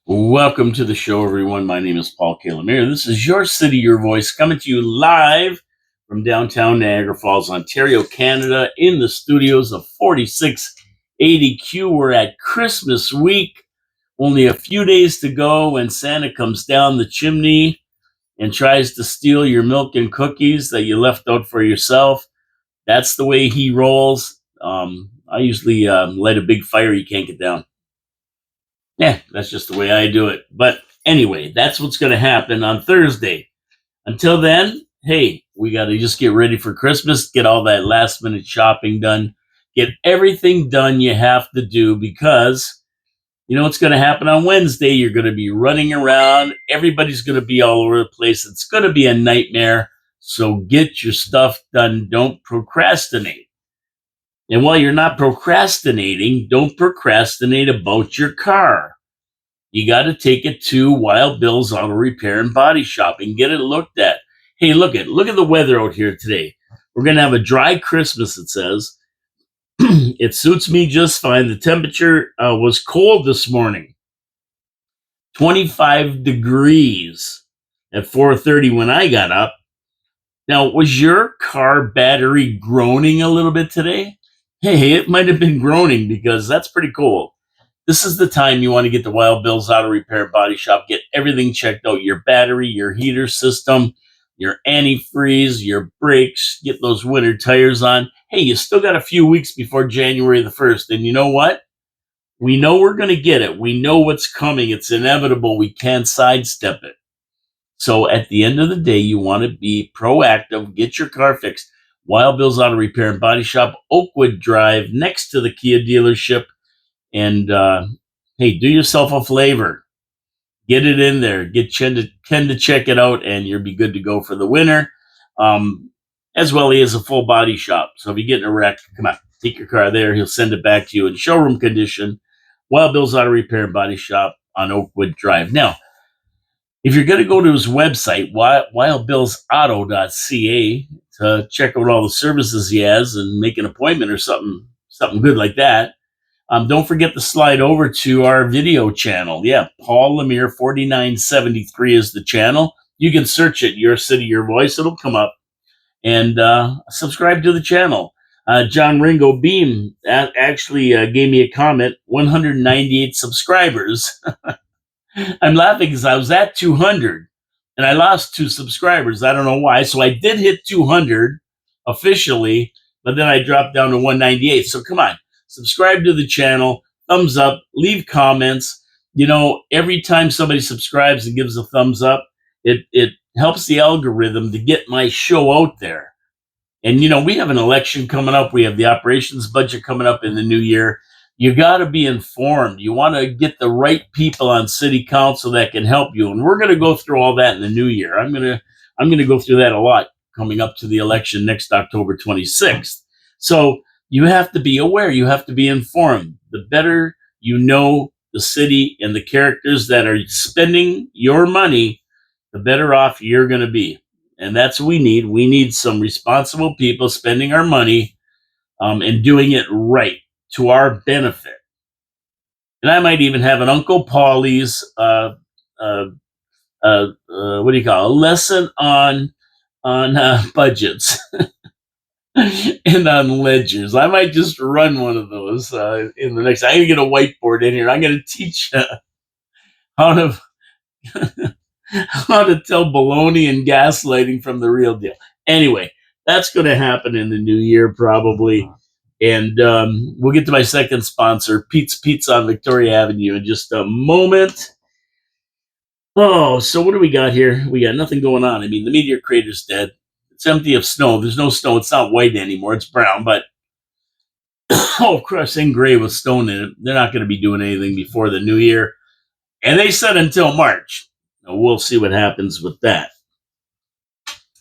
Welcome to the show, everyone. My name is Paul Calamere. This is Your City, Your Voice, coming to you live from downtown Niagara Falls, Ontario, Canada, in the studios of 4680Q. We're at Christmas week. Only a few days to go when Santa comes down the chimney and tries to steal your milk and cookies that you left out for yourself. That's the way he rolls. I usually light a big fire you can't get down. Yeah, that's just the way I do it. But anyway, that's what's going to happen on Thursday. Until then, hey, we got to just get ready for Christmas, get all that last minute shopping done, get everything done you have to do because you know what's going to happen on Wednesday? You're going to be running around. Everybody's going to be all over the place. It's going to be a nightmare. So get your stuff done. Don't procrastinate. And while you're not procrastinating, don't procrastinate about your car. You got to take it to Wild Bill's Auto Repair and Body Shop and get it looked at. Hey, look at the weather out here today. We're going to have a dry Christmas, it says. It suits me just fine. The temperature was cold this morning. 25 degrees at 4:30 when I got up. Now, was your car battery groaning a little bit today? Hey, it might have been groaning because that's pretty cool. This is the time you want to get to Wild Bill's Auto Repair Body Shop, get everything checked out, your battery, your heater system, your antifreeze, your brakes, get those winter tires on. Hey, you still got a few weeks before January the 1st. And you know what? We know we're going to get it. We know what's coming. It's inevitable. We can't sidestep it. So at the end of the day, you want to be proactive, get your car fixed. Wild Bill's Auto Repair and Body Shop, Oakwood Drive, next to the Kia dealership. And hey, do yourself a favor. Get it in there. Get Ken to check it out, and you'll be good to go for the winter. As well, he has a full body shop. So if you get in a wreck, come on, take your car there. He'll send it back to you in showroom condition. Wild Bill's Auto Repair and Body Shop on Oakwood Drive. Now, if you're going to go to his website, wildbillsauto.ca, to check out all the services he has and make an appointment or something good like that, don't forget to slide over to our video channel. Yeah, Paul Lemire 4973 is the channel. You can search it, Your City, Your Voice. It'll come up. And subscribe to the channel. John Ringo Beam actually gave me a comment, 198 subscribers. I'm laughing because I was at 200 and I lost 2 subscribers. I don't know why. So I did hit 200 officially, but then I dropped down to 198. So come on, subscribe to the channel, thumbs up, leave comments. You know, every time somebody subscribes and gives a thumbs up, it helps the algorithm to get my show out there. And, you know, we have an election coming up. We have the operations budget coming up in the new year. You got to be informed. You want to get the right people on city council that can help you. And we're going to go through all that in the new year. I'm going to go through that a lot coming up to the election next October 26th. So you have to be aware. You have to be informed. The better you know the city and the characters that are spending your money, the better off you're going to be. And that's what we need. We need some responsible people spending our money and doing it right to our benefit. And I might even have an Uncle Paulie's, what do you call it? A lesson on budgets and on ledgers. I might just run one of those in the next. I'm gonna get a whiteboard in here. I'm gonna teach how to how to tell baloney and gaslighting from the real deal. Anyway, that's going to happen in the new year probably. And we'll get to my second sponsor, Pete's Pizza on Victoria Avenue, in just a moment. Oh, so what do we got here? We got nothing going on. I mean, the meteor crater's dead. It's empty of snow. There's no snow. It's not white anymore. It's brown, but crushed and gray with stone in it. They're not going to be doing anything before the new year. And they said until March. Now, we'll see what happens with that.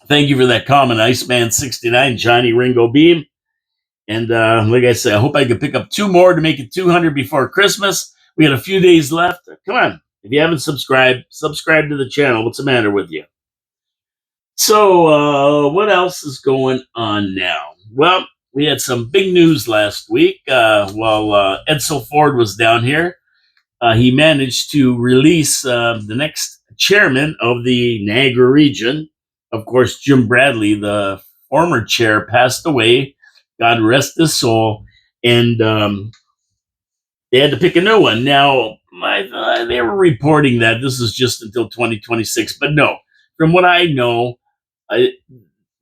Thank you for that comment, Iceman69, Johnny Ringo Beam. And like I said, I hope I can pick up 2 more to make it 200 before Christmas. We got a few days left. Come on. If you haven't subscribed, subscribe to the channel. What's the matter with you? So what else is going on now? Well, we had some big news last week while Edsel Ford was down here. he managed to release the next chairman of the Niagara region. Of course, Jim Bradley, the former chair, passed away. God rest his soul. And they had to pick a new one. Now, they were reporting that this is just until 2026, but no. From what I know, I,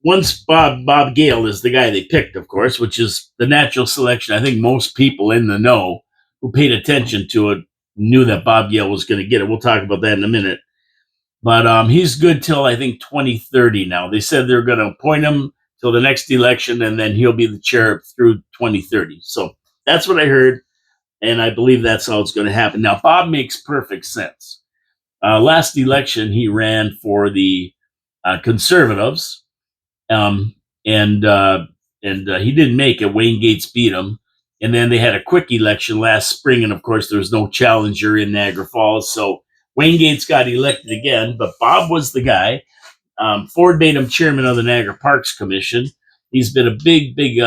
once Bob Gale is the guy they picked, of course, which is the natural selection. I think most people in the know who paid attention to it knew that Bob Gale was going to get it. We'll talk about that in a minute. But he's good till I think 2030 now. They said they're going to appoint him till the next election, and then he'll be the chair through 2030. So that's what I heard, and I believe that's how it's going to happen. Now, Bob makes perfect sense. Last election, he ran for the Conservatives, um, and he didn't make it. Wayne Gates beat him, and then they had a quick election last spring, and of course, there was no challenger in Niagara Falls, so Wayne Gates got elected again. But Bob was the guy. Ford made him chairman of the Niagara Parks Commission. He's been a big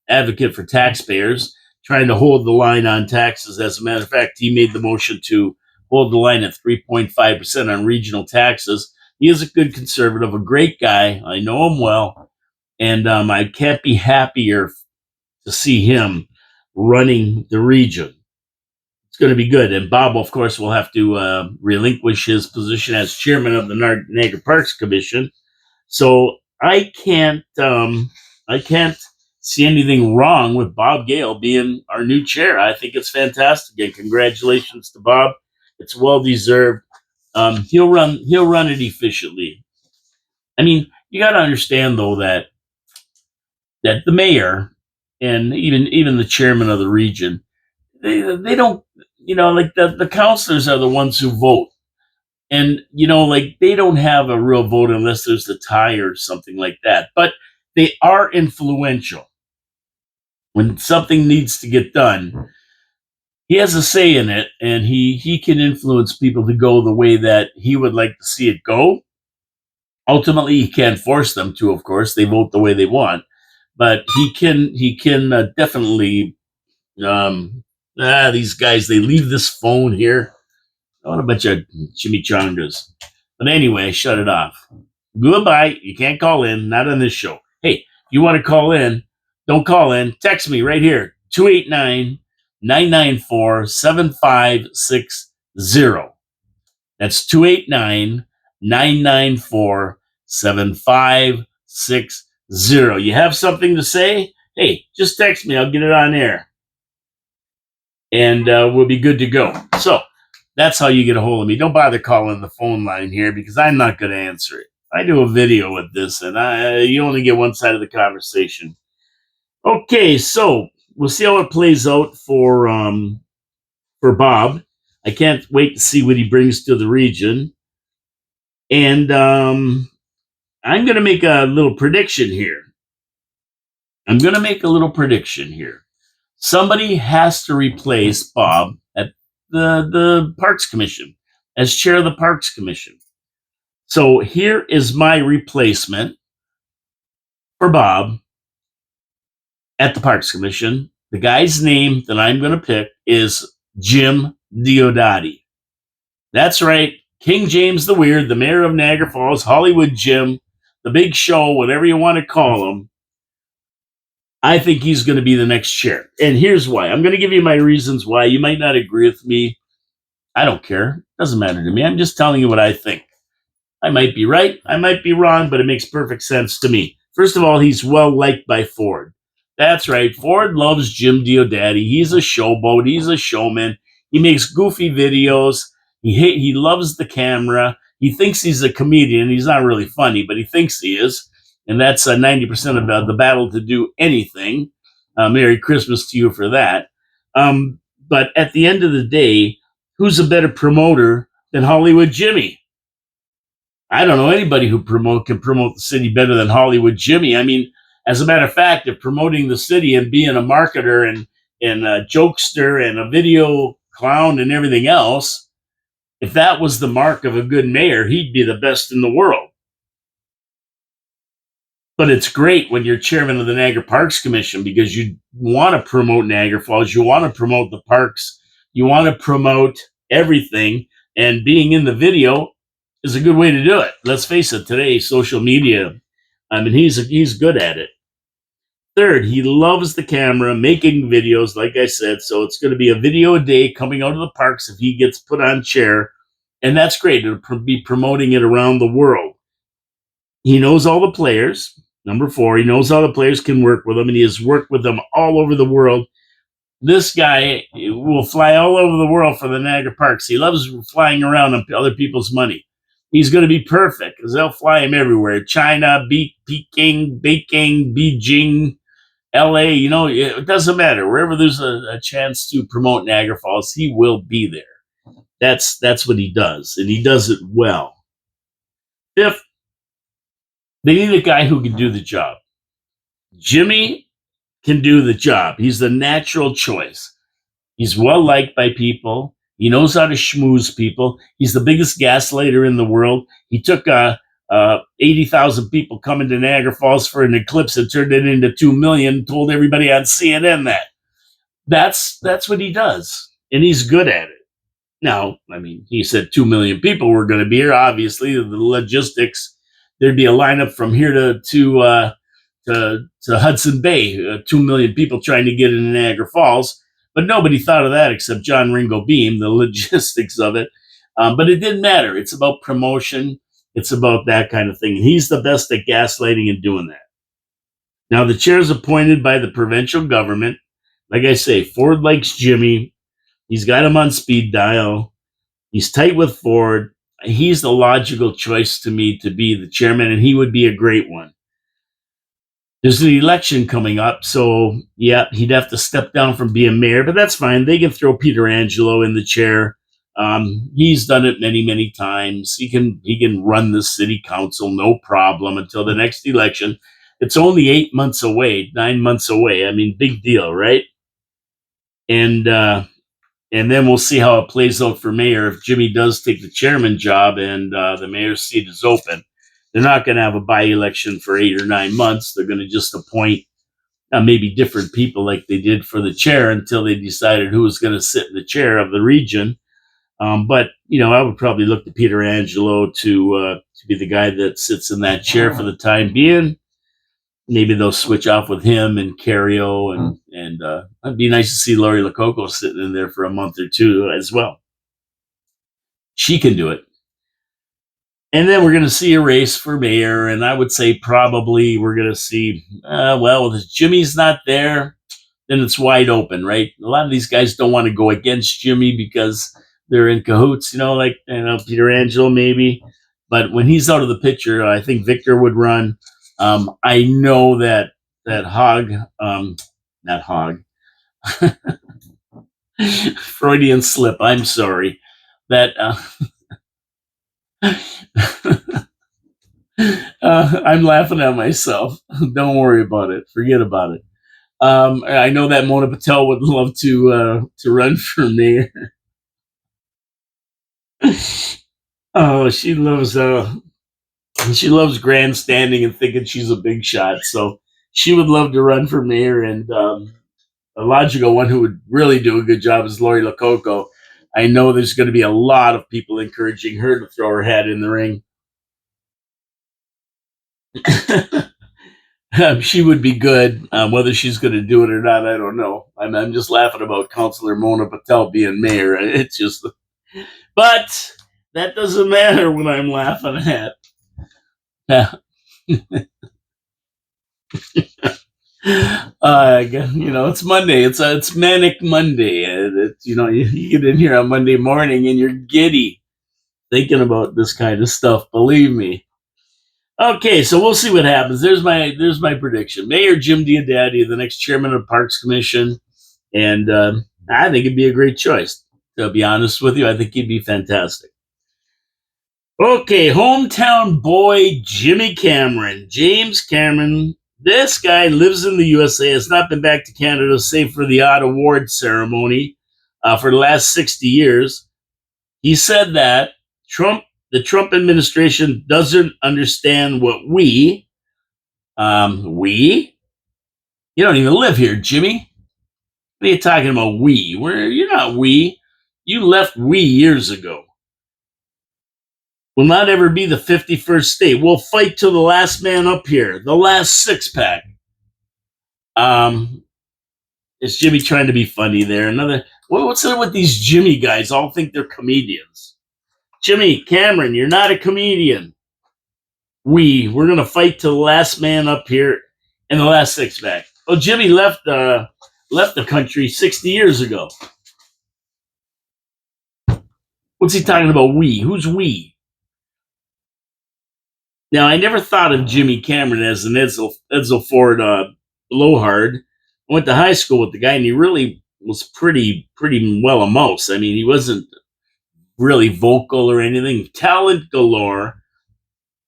advocate for taxpayers, trying to hold the line on taxes. As a matter of fact, he made the motion to hold the line at 3.5% on regional taxes. He is a good conservative, a great guy. I know him well, and I can't be happier to see him running the region. It's going to be good. And Bob, of course, will have to relinquish his position as chairman of the Niagara Parks Commission. So I can't see anything wrong with Bob Gale being our new chair. I think it's fantastic. And congratulations to Bob. It's well deserved. He'll run it efficiently. I mean, you got to understand though that the mayor and even the chairman of the region, they don't, like the councilors are the ones who vote, and like they don't have a real vote unless there's a tie or something like that. But they are influential when something needs to get done. He has a say in it, and he can influence people to go the way that he would like to see it go. Ultimately, he can't force them to. Of course, they vote the way they want, but he can definitely. These guys, they leave this phone here. I want a bunch of chimichangas. But anyway, shut it off. Goodbye. You can't call in. Not on this show. Hey, if you want to call in, don't call in. Text me right here. 289-994-7560. That's 289-994-7560. You have something to say? Hey, just text me. I'll get it on air. And we'll be good to go. So that's how you get a hold of me. Don't bother calling the phone line here because I'm not going to answer it. I do a video with this, and you only get one side of the conversation. Okay, so we'll see how it plays out for Bob. I can't wait to see what he brings to the region. And I'm going to make a little prediction here. Somebody has to replace Bob at the Parks Commission as chair of the Parks Commission. So here is my replacement for Bob at the Parks Commission. The guy's name that I'm going to pick is Jim Diodati. That's right. King James the Weird, the mayor of Niagara Falls, Hollywood Jim, the Big Show, whatever you want to call him. I think he's going to be the next chair. And here's why. I'm going to give you my reasons why. You might not agree with me. I don't care. Doesn't matter to me. I'm just telling you what I think. I might be right. I might be wrong, but it makes perfect sense to me. First of all, he's well liked by Ford. That's right. Ford loves Jim Diodati. He's a showboat. He's a showman. He makes goofy videos. He loves the camera. He thinks he's a comedian. He's not really funny, but he thinks he is. And that's 90% of the battle to do anything. Merry Christmas to you for that. But at the end of the day, who's a better promoter than Hollywood Jimmy? I don't know anybody who can promote the city better than Hollywood Jimmy. I mean, as a matter of fact, if promoting the city and being a marketer and a jokester and a video clown and everything else, if that was the mark of a good mayor, he'd be the best in the world. But it's great when you're chairman of the Niagara Parks Commission because you want to promote Niagara Falls. You want to promote the parks. You want to promote everything, and being in the video is a good way to do it. Let's face it, today, social media, I mean, he's good at it. Third, he loves the camera, making videos, like I said. So it's going to be a video a day coming out of the parks if he gets put on chair. And that's great. It'll be promoting it around the world. He knows all the players. Number 4, he knows how the players can work with him, and he has worked with them all over the world. This guy will fly all over the world for the Niagara Parks. He loves flying around on other people's money. He's going to be perfect because they'll fly him everywhere. China, Peking, Beijing, LA, it doesn't matter. Wherever there's a chance to promote Niagara Falls, he will be there. That's what he does, and he does it well. Fifth, they need a guy who can do the job. Jimmy can do the job. He's the natural choice. He's well liked by people. He knows how to schmooze people. He's the biggest gaslighter in the world. He took 80,000 people coming to Niagara Falls for an eclipse and turned it into 2 million, told everybody on CNN that. That's what he does, and he's good at it. Now, I mean, he said 2 million people were going to be here. Obviously, the logistics, there'd be a lineup from here to Hudson Bay, 2 million people trying to get into Niagara Falls. But nobody thought of that except John Ringo Beam, the logistics of it. But it didn't matter. It's about promotion. It's about that kind of thing. And he's the best at gaslighting and doing that. Now, the chair is appointed by the provincial government. Like I say, Ford likes Jimmy. He's got him on speed dial. He's tight with Ford. He's the logical choice to me to be the chairman, and he would be a great one. There's an election coming up, so yeah, he'd have to step down from being mayor, but that's fine. They can throw Peter Angelo in the chair. He's done it many, many times. He can run the city council, no problem, until the next election. It's only 8 months away, 9 months away. I mean, big deal, right? And then we'll see how it plays out for mayor if Jimmy does take the chairman job and the mayor's seat is open. They're not going to have a by-election for 8 or 9 months. They're going to just appoint maybe different people like they did for the chair until they decided who was going to sit in the chair of the region. But I would probably look to Peter Angelo to be the guy that sits in that chair for the time being. Maybe they'll switch off with him and Cario, and it'd be nice to see Lori Lococo sitting in there for a month or two as well. She can do it. And then we're going to see a race for mayor, and I would say probably we're going to see, if Jimmy's not there, then it's wide open, right? A lot of these guys don't want to go against Jimmy because they're in cahoots, like Peter Angelo maybe. But when he's out of the picture, I think Victor would run. I know that Hog, not Hog, Freudian slip. I'm sorry. That I'm laughing at myself. Don't worry about it. Forget about it. I know that Mona Patel would love to run for mayor. Oh, she loves grandstanding and thinking she's a big shot. So she would love to run for mayor. And a logical one who would really do a good job is Lori Lococo. I know there's going to be a lot of people encouraging her to throw her hat in the ring. She would be good. Whether she's going to do it or not, I don't know. I'm just laughing about Councillor Mona Patel being mayor. It's just, but that doesn't matter when I'm laughing at. It's Monday. It's Manic Monday. You get in here on Monday morning and you're giddy thinking about this kind of stuff. Believe me. Okay, so we'll see what happens. There's my prediction. Mayor Jim Diodati, the next chairman of the Parks Commission, and I think it'd be a great choice. To be honest with you, I think he'd be fantastic. Okay, hometown boy Jimmy Cameron, James Cameron. This guy lives in the USA, has not been back to Canada save for the odd award ceremony for the last 60 years. He said that the Trump administration doesn't understand what we? You don't even live here, Jimmy. What are you talking about, we? You're not we. You left we years ago. Will not ever be the 51st state. We'll fight till the last man up here, the last six pack. Is Jimmy trying to be funny there? What's up with these Jimmy guys? All think they're comedians. Jimmy Cameron, you're not a comedian. We're gonna fight till the last man up here and the last six pack. Oh, Jimmy left the country 60 years ago. What's he talking about? We? Who's we? Now, I never thought of Jimmy Cameron as an Edsel Ford blowhard. I went to high school with the guy, and he really was pretty well a mouse. I mean, he wasn't really vocal or anything. Talent galore,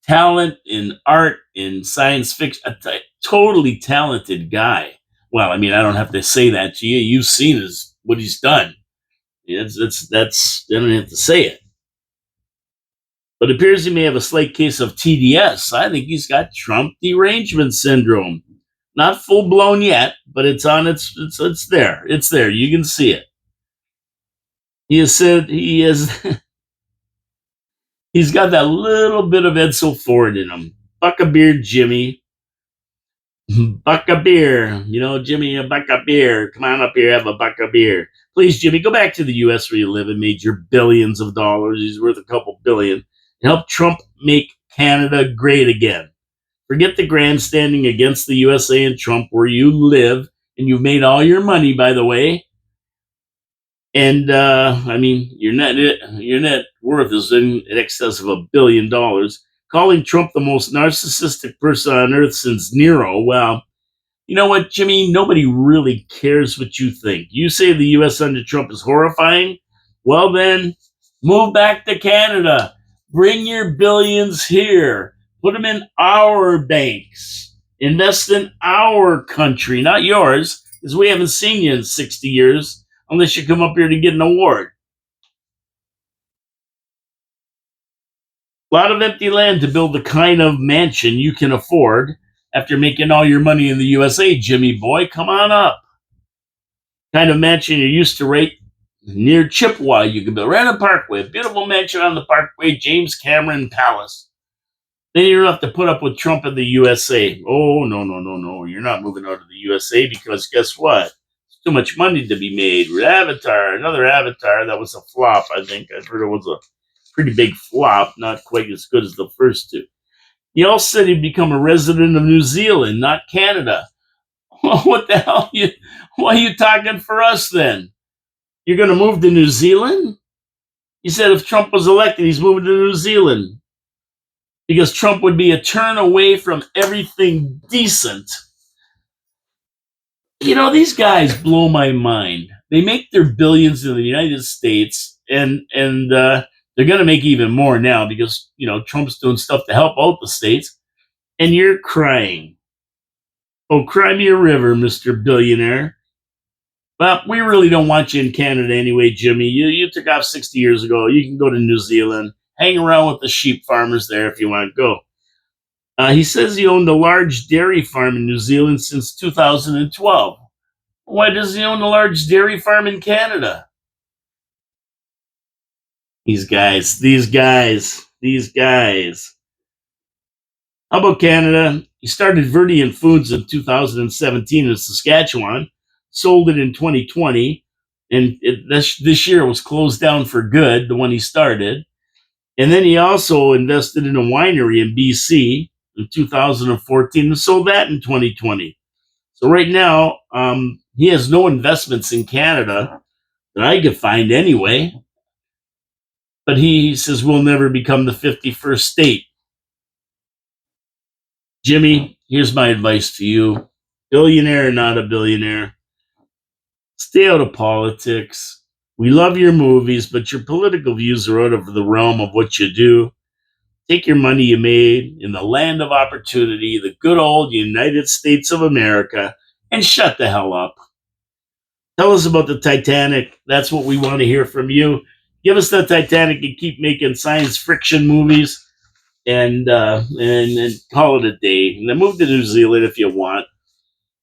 talent in art, in science fiction. Totally talented guy. Well, I mean, I don't have to say that to you. You've seen what he's done. That's I don't have to say it. But it appears he may have a slight case of TDS. I think he's got Trump derangement syndrome. Not full blown yet, but it's there. It's there. You can see it. He has said he's got that little bit of Edsel Ford in him. Buck a beer, Jimmy. Buck a beer. You know, Jimmy, a buck of beer. Come on up here, have a buck of beer. Please, Jimmy, go back to the U.S. where you live and made your billions of dollars. He's worth a couple billion. And help Trump make Canada great again. Forget the grandstanding against the USA and Trump where you live, and you've made all your money, by the way. And I mean, your net worth is in excess of $1 billion. Calling Trump the most narcissistic person on earth since Nero. Well, you know what, Jimmy? Nobody really cares what you think. You say the U.S. under Trump is horrifying. Well, then, move back to Canada. Bring your billions here. Put them in our banks. Invest in our country, not yours, because we haven't seen you in 60 years unless you come up here to get an award. A lot of empty land to build the kind of mansion you can afford after making all your money in the USA, Jimmy boy. Come on up. Kind of mansion you're used to right near Chippewa you can build. Right on the Parkway. Beautiful mansion on the Parkway, James Cameron Palace. Then you don't have to put up with Trump in the USA. Oh, no. You're not moving out of the USA because guess what? There's too much money to be made. Another Avatar, that was a flop, I think. I heard it was a pretty big flop, not quite as good as the first two. He also said he'd become a resident of New Zealand, not Canada. What the hell? Why are you talking for us then? You're going to move to New Zealand? He said if Trump was elected, he's moving to New Zealand. Because Trump would be a turn away from everything decent. You know, these guys blow my mind. They make their billions in the United States, and they're going to make even more now because, you know, Trump's doing stuff to help out the states. And you're crying. Oh, cry me a river, Mr. Billionaire. Well, we really don't want you in Canada anyway, Jimmy. You took off 60 years ago. You can go to New Zealand. Hang around with the sheep farmers there if you want to go. He says he owned a large dairy farm in New Zealand since 2012. Why does he own a large dairy farm in Canada? These guys. How about Canada? He started Verdian Foods in 2017 in Saskatchewan, sold it in 2020, and this year was closed down for good, the one he started. And then he also invested in a winery in BC in 2014 and sold that in 2020. So right now, he has no investments in Canada that I could find anyway. But he says we'll never become the 51st state. Jimmy, here's my advice to you. Billionaire or not a billionaire, stay out of politics. We love your movies, but your political views are out of the realm of what you do. Take your money you made in the land of opportunity, the good old United States of America, and shut the hell up. Tell us about the Titanic. That's what we want to hear from you. Give us the Titanic and keep making science fiction movies and call it a day. And then move to New Zealand if you want.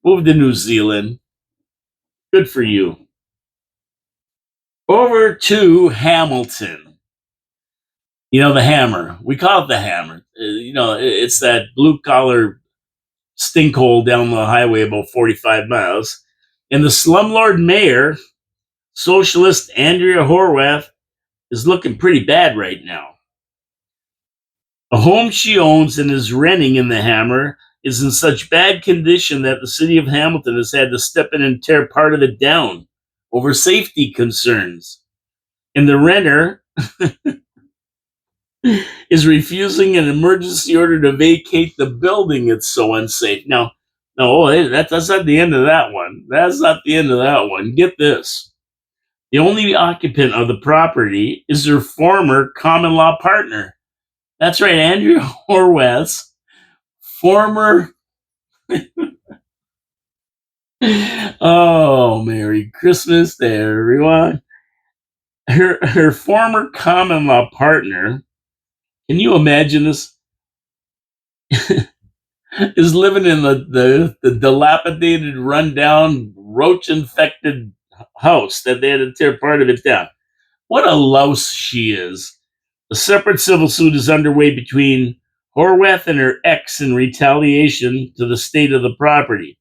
Move to New Zealand. Good for you. Over to Hamilton. You know, the hammer. We call it the hammer. It's that blue collar stinkhole down the highway about 45 miles. And the slumlord mayor, socialist Andrea Horwath, is looking pretty bad right now. A home she owns and is renting in the hammer is in such bad condition that the city of Hamilton has had to step in and tear part of it down over safety concerns. And the renter is refusing an emergency order to vacate the building. It's so unsafe. Now, no, that's not the end of that one. That's not the end of that one. Get this. The only occupant of the property is her former common law partner. That's right, Andrew Horwath's former. Oh, Merry Christmas to everyone. Her former common law partner, can you imagine this? Is living in the dilapidated, rundown, roach infected house that they had to tear part of it down. What a louse she is. A separate civil suit is underway between Horwath and her ex in retaliation to the state of the property.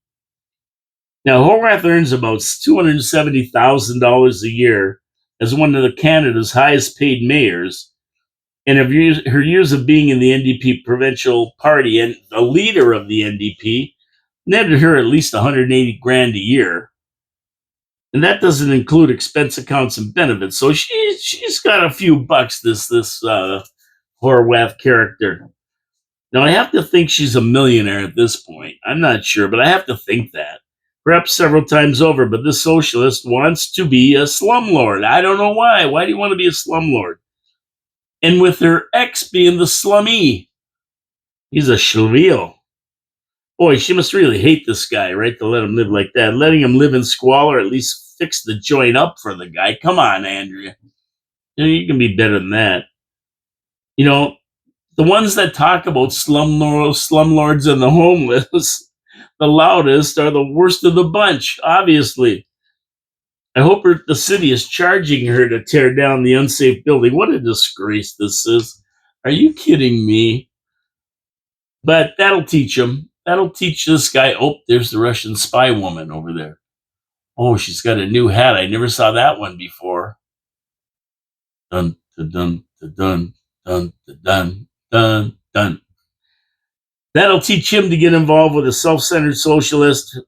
Now, Horwath earns about $270,000 a year as one of Canada's highest paid mayors, and her years of being in the NDP provincial party and the leader of the NDP netted her at least 180 grand a year. And that doesn't include expense accounts and benefits. So she's got a few bucks, this Horwath character. Now, I have to think she's a millionaire at this point. I'm not sure, but I have to think that. Perhaps several times over, but this socialist wants to be a slumlord. I don't know why. Why do you want to be a slumlord? And with her ex being the slummy, he's a schlemiel. Boy, she must really hate this guy, right, to let him live like that. Letting him live in squalor, at least fix the joint up for the guy. Come on, Andrea. You can be better than that. The ones that talk about slumlords and the homeless the loudest are the worst of the bunch, obviously. I hope the city is charging her to tear down the unsafe building. What a disgrace this is. Are you kidding me? But that'll teach him. That'll teach this guy. Oh, there's the Russian spy woman over there. Oh, she's got a new hat. I never saw that one before. Dun, dun, dun, dun, dun, dun, dun, dun. That'll teach him to get involved with a self-centered socialist.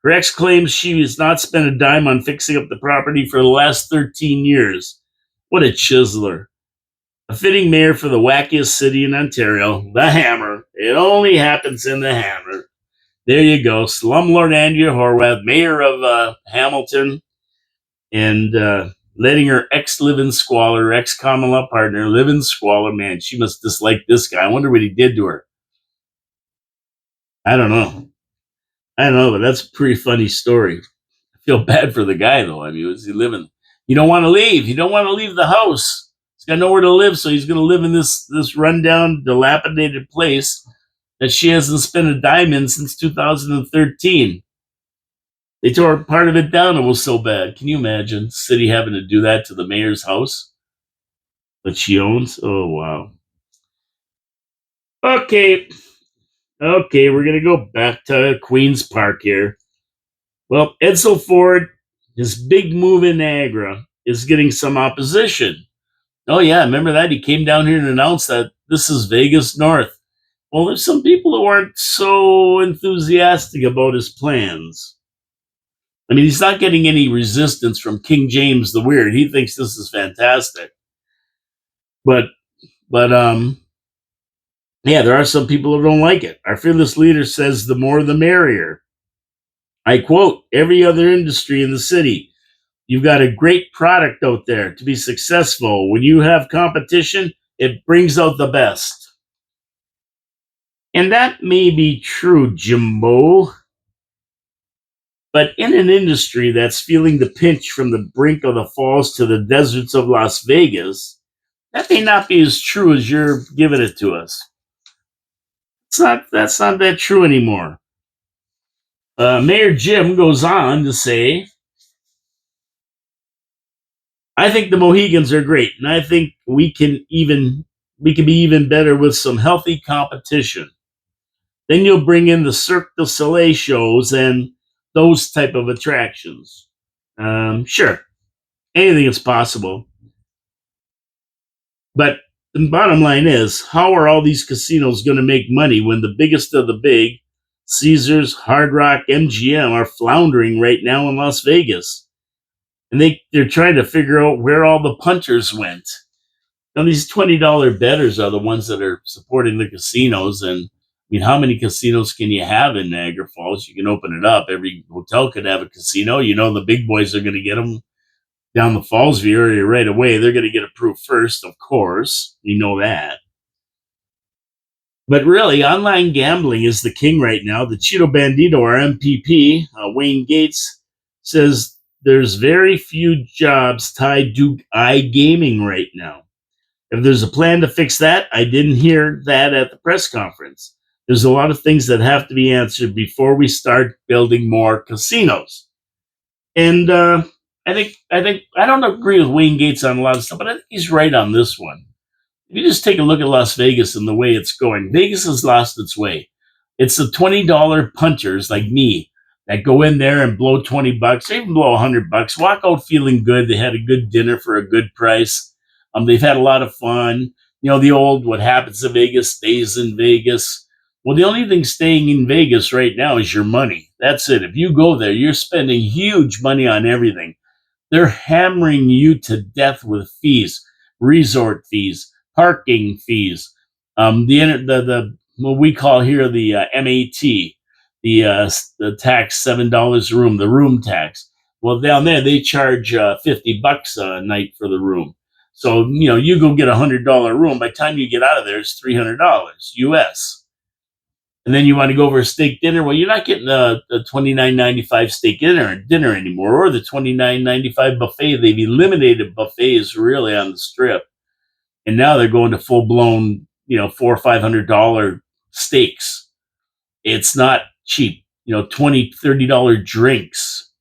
Her ex claims she has not spent a dime on fixing up the property for the last 13 years. What a chiseler. A fitting mayor for the wackiest city in Ontario, the Hammer. It only happens in the Hammer. There you go. Slumlord Andrea Horwath, mayor of Hamilton, and letting her ex live in squalor, her ex common law partner live in squalor. Man, she must dislike this guy. I wonder what he did to her. I don't know, but that's a pretty funny story. I feel bad for the guy, though. I mean, was he living? You don't want to leave. You don't want to leave the house. He's got nowhere to live, so he's going to live in this rundown, dilapidated place that she hasn't spent a dime in since 2013. They tore part of it down. It was so bad. Can you imagine the city having to do that to the mayor's house that she owns? Oh, wow. Okay, we're going to go back to Queen's Park here. Well, Edsel Ford, his big move in Niagara, is getting some opposition. Oh, yeah, remember that? He came down here and announced that this is Vegas North. Well, there's some people who aren't so enthusiastic about his plans. I mean, he's not getting any resistance from King James the Weird. He thinks this is fantastic. But yeah, there are some people who don't like it. Our fearless leader says the more the merrier. I quote, every other industry in the city, you've got a great product out there to be successful. When you have competition, it brings out the best. And that may be true, Jimbo. But in an industry that's feeling the pinch from the brink of the falls to the deserts of Las Vegas, that may not be as true as you're giving it to us. That's not that true anymore. Mayor Jim goes on to say, I think the Mohegans are great, and I think we can be even better with some healthy competition. Then you'll bring in the Cirque du Soleil shows and those type of attractions. Sure, anything is possible. But the bottom line is, how are all these casinos going to make money when the biggest of the big, Caesars, Hard Rock, MGM, are floundering right now in Las Vegas? And they're trying to figure out where all the punters went. Now, these $20 bettors are the ones that are supporting the casinos. And I mean, how many casinos can you have in Niagara Falls? You can open it up. Every hotel could have a casino. You know, the big boys are going to get them down the Fallsview area right away. They're going to get approved first, of course. We know that. But really, online gambling is the king right now. The Cheeto Bandito, our MPP, Wayne Gates, says there's very few jobs tied to iGaming right now. If there's a plan to fix that, I didn't hear that at the press conference. There's a lot of things that have to be answered before we start building more casinos. And I don't agree with Wayne Gates on a lot of stuff, but I think he's right on this one. If you just take a look at Las Vegas and the way it's going, Vegas has lost its way. It's the $20 punters like me that go in there and blow $20, or even blow $100, walk out feeling good. They had a good dinner for a good price. They've had a lot of fun. You know, the old what happens in Vegas stays in Vegas. Well, the only thing staying in Vegas right now is your money. That's it. If you go there, you're spending huge money on everything. They're hammering you to death with fees, resort fees, parking fees, the what we call here the MAT, the tax $7 a room, the room tax. Well, down there they charge $50 a night for the room. So you know you go get $100 room. By the time you get out of there, it's $300 US. And then you want to go over a steak dinner. Well, you're not getting the $29.95 steak dinner anymore, or the $29.95 buffet. They've eliminated buffets really on the strip, and now they're going to full blown, you know, $400 or $500 steaks. It's not cheap. You know, $20, $30 drinks.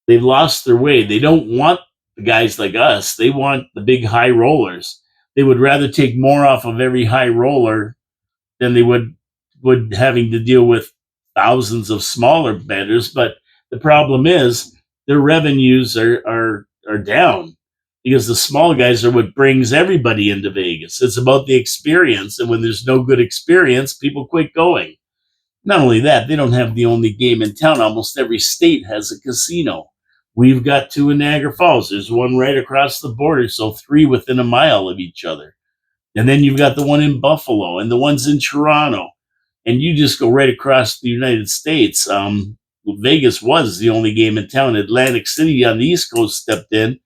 They've lost their way. They don't want the guys like us. They want the big high rollers. They would rather take more off of every high roller than they would having to deal with thousands of smaller bettors. But the problem is their revenues are down because the small guys are what brings everybody into Vegas. It's about the experience, and when there's no good experience, people quit going. Not only that, they don't have the only game in town. Almost every state has a casino. We've got two in Niagara Falls. There's one right across the border, so three within a mile of each other. And then you've got the one in Buffalo and the ones in Toronto. And you just go right across the United States. Vegas was the only game in town. Atlantic City on the East Coast stepped in,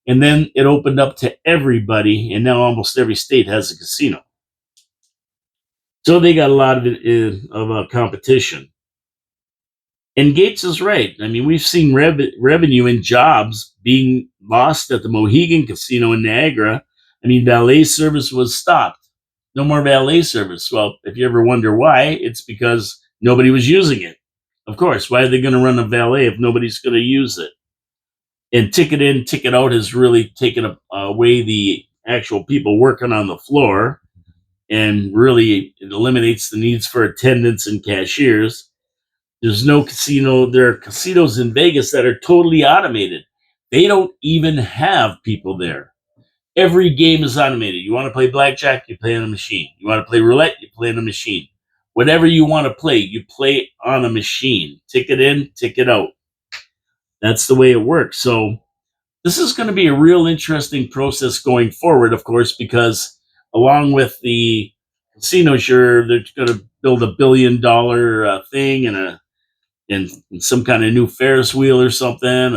and then it opened up to everybody. And now almost every state has a casino. So they got a lot of competition. And Gates is right. I mean, we've seen revenue and jobs being lost at the Mohegan Casino in Niagara. I mean, valet service was stopped. No more valet service. Well, if you ever wonder why, it's because nobody was using it. Of course, why are they going to run a valet if nobody's going to use it? And ticket in, ticket out has really taken away the actual people working on the floor, and really it eliminates the needs for attendants and cashiers. There's no casino. There are casinos in Vegas that are totally automated. They don't even have people there. Every game is automated. You want to play blackjack, you play on a machine. You want to play roulette, you play on a machine. Whatever you want to play, you play on a machine. Ticket in, ticket out. That's the way it works. So this is going to be a real interesting process going forward, of course, because along with the casinos, they're going to build $1 billion thing and some kind of new Ferris wheel or something.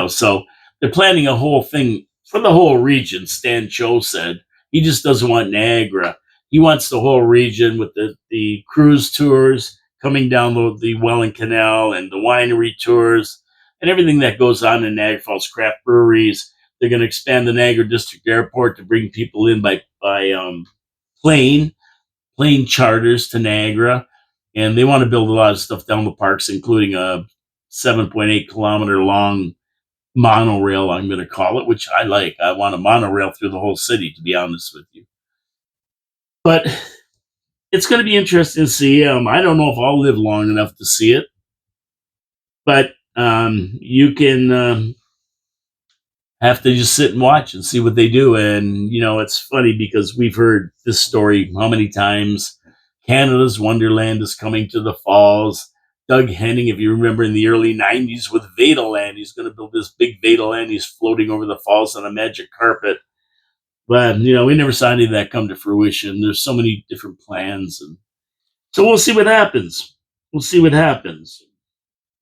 So they're planning a whole thing for the whole region. Stan Cho said he just doesn't want Niagara. He wants the whole region with the cruise tours coming down the Welland Canal and the winery tours and everything that goes on in Niagara Falls, craft breweries. They're going to expand the Niagara District Airport to bring people in by plane charters to Niagara. And they want to build a lot of stuff down the parks, including a 7.8 kilometer long monorail, I'm going to call it, which I like. I want a monorail through the whole city, to be honest with you. But it's going to be interesting to see. I don't know if I'll live long enough to see it, but you can have to just sit and watch and see what they do. And, it's funny because we've heard this story how many times. Canada's Wonderland is coming to the falls. Doug Henning, if you remember in the early 90s with Vadaland, he's going to build this big Vadaland. He's floating over the falls on a magic carpet. But, we never saw any of that come to fruition. There's so many different plans. And so we'll see what happens. We'll see what happens.